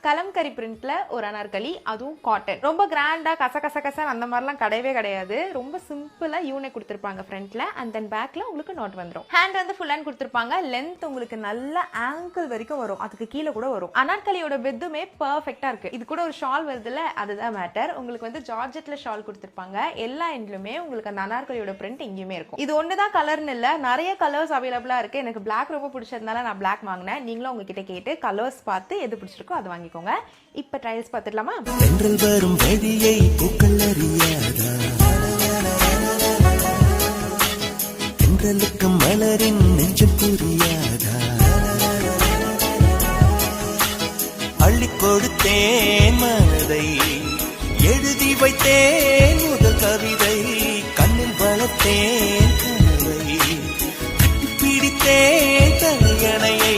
கலம்கரி பிரிண்ட்ல ஒரு அனார்கலி, அதுவும் காட்டன். ரொம்ப கிராண்டா கச அந்த மாதிரிலாம் கிடையவே கிடையாது. ரொம்ப சிம்பிளா யூனிக் கொடுத்துருப்பாங்க ஃப்ரண்ட்ல. அண்ட் தென் பேக்ல உங்களுக்கு நாட் வந்துடும். ஹேண்ட் வந்து ஃபுல் ஹேண்ட் கொடுத்துருப்பாங்க. லென்த் உங்களுக்கு நல்ல ஆங்கிள் வரைக்கும் வரும், அதுக்கு கீழே கூட வரும். அனார்கலியோட பெத்துமே பர்ஃபெக்டா இருக்கு. இது கூட ஒரு ஷால் வருதுல, அதுதான் மேட்டர். உங்களுக்கு வந்து ஜார்ஜெட்ல ஷால் கொடுத்துருப்பாங்க. எல்லா எண்ட்லுமே உங்களுக்கு அந்த அனார்கலியோட பிரிண்ட் இங்கேயுமே இருக்கும். இது ஒண்ணுதான் கலர்னு இல்ல, நிறைய கலர்ஸ் அவைலபிளா இருக்கு. எனக்கு பிளாக் ரொம்ப பிடிச்சதுனால நான் பிளாக் வாங்கினேன். நீங்களும் உங்ககிட்ட கேட்டு கலர்ஸ் பார்த்து எது பிடிச்சிருக்கோ அது வாங்கிக்கோங்க. இப்ப ட்ரையல்ஸ் பார்த்துடலாமா? தென்றல் வரும் வெளியை பூக்கள் அறியாதா, தென்றலுக்கு மலரின் நெஞ்சம் புரியாதா, அள்ளி கொடுத்தேன் மனதை, எழுதி வைத்தேன் முதல் கவிதை, கண்ணில் வளர்த்தேன் கனவை, கட்டி பிடித்தேன் தலையணையை,